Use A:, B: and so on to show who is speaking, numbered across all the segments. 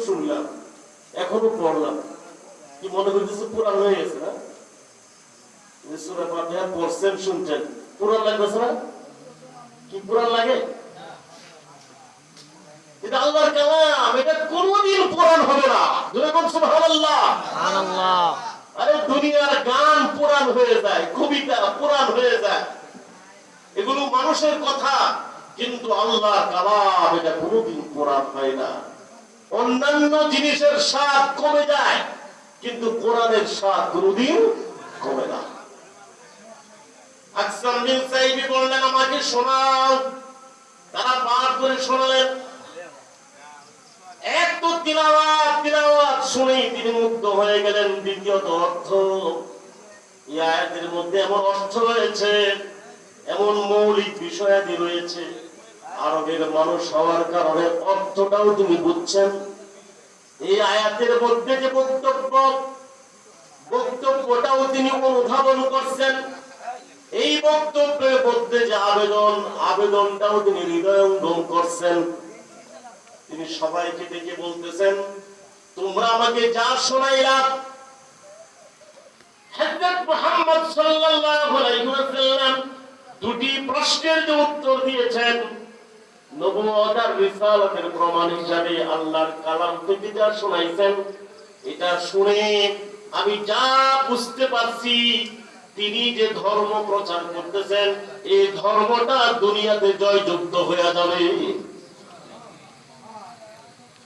A: শুনলাম, এখনো পড়লাম, কি মনে করতেছে পুরান হয়ে গেছে না? সূরা ফাতিহা পড়ছেন, শুনছেন, পুরান লাগতেছে না? কি পুরান লাগে? এটা আল্লাহর কালাম, এটা কোনদিন পুরান হবে না। যেরকম সুবহানাল্লাহ, সুবহানাল্লাহ। আরে দুনিয়ার গান পুরান হয়ে যায়, কবিতা পুরান হয়ে যায়, এগুলো মানুষের কথা, কিন্তু আল্লাহর কালাম এটা কোনদিন পুরান হয় না। অন্যান্য জিনিসের স্বাদ কমে যায়, কিন্তু কোরআনের স্বাদ কোনদিন কমে না। আকসাম বিন সাইবি বললেন, আমাকে শোনাও। তারা পাঠ করে শোনালেন। এক তো তিলাওয়াত শুনেই তিনি মুগ্ধ হয়ে গেলেন। দ্বিতীয়ত অর্থ, এই আয়াতের মধ্যে এমন অর্থ রয়েছে, এমন মৌলিক বিষয়াদি রয়েছে, আরবের মানুষ হওয়ার কারণে অর্থটাও তিনি বুঝছেন। এই আয়াতের মধ্যে যে বক্তব্যটাও তিনি অনুধাবন করছেন। এই বক্তব্যের মধ্যে যে আবেদনটাও তিনি হৃদয়ঙ্গম করছেন। তিনি সবাইকে ডেকে বলতেছেন, তোমরা আমাকে যা শোনাইলা, হযরত মুহাম্মদ সাল্লাল্লাহু আলাইহি ওয়াসাল্লাম দুটি প্রশ্নের যে উত্তর দিয়েছেন, নবুয়ত আর রিসালাতের প্রমাণ হিসাবে আল্লাহর কালাম থেকে যা শোনাইছেন, এটা শুনে আমি যা বুঝতে পারছি, তিনি যে ধর্ম প্রচার করতেছেন, এই ধর্মটা দুনিয়াতে জয়যুক্ত হয়ে যাবে।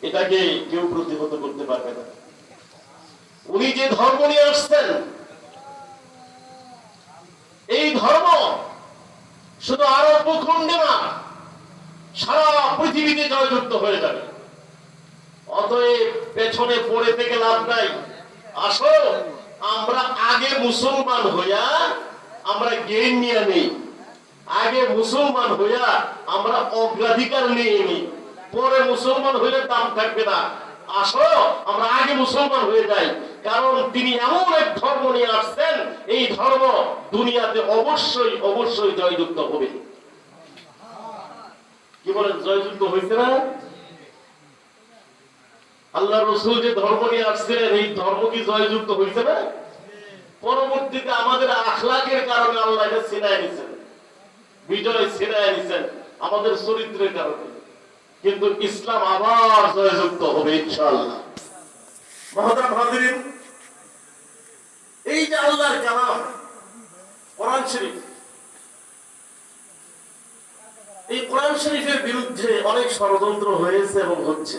A: এটাকে কেউ প্রতিহত করতে পারবে না। উনি যে ধর্ম নিয়ে আসছেন, এই ধর্ম শুধু আরব ভূখণ্ডে না, সারা পৃথিবীতে জয়যুক্ত হয়ে যাবে। অতএব পেছনে পড়ে থেকে লাভ নাই। আসো, আমরা আগে মুসলমান হইয়া আমরা জ্ঞান নিয়ে নেই, আগে মুসলমান হইয়া আমরা অগ্রাধিকার নিয়ে নিই, পরে মুসলমান হইলে দাম থাকবে না। আসো, আমরা আগে মুসলমান হয়ে যাই, কারণ তিনি এমন এক ধর্ম নিয়ে আসছেন, এই ধর্ম দুনিয়াতে অবশ্যই অবশ্যই জয়যুক্ত হবে। কি বলেন, জয়যুক্ত হয়েছে না? আল্লাহ রাসূল যে ধর্ম নিয়ে আসছিলেন, এই ধর্ম কি জয়যুক্ত হয়েছে না? পরবর্তীতে আমাদের আখলাকের কারণে আল্লাহ এটা ছিনায় নিছেন, বিজয় ছিনায় নিছেন আমাদের চরিত্রের কারণে, কিন্তু ইসলাম আবার জয়যুক্ত হবে ইনশাআল্লাহ। মুহতারাম হাজিরিন, এই যে আল্লাহর কালাম কোরআন শরীফ, এই কোরআন শরীফের বিরুদ্ধে অনেক ষড়যন্ত্র হয়েছে এবং হচ্ছে।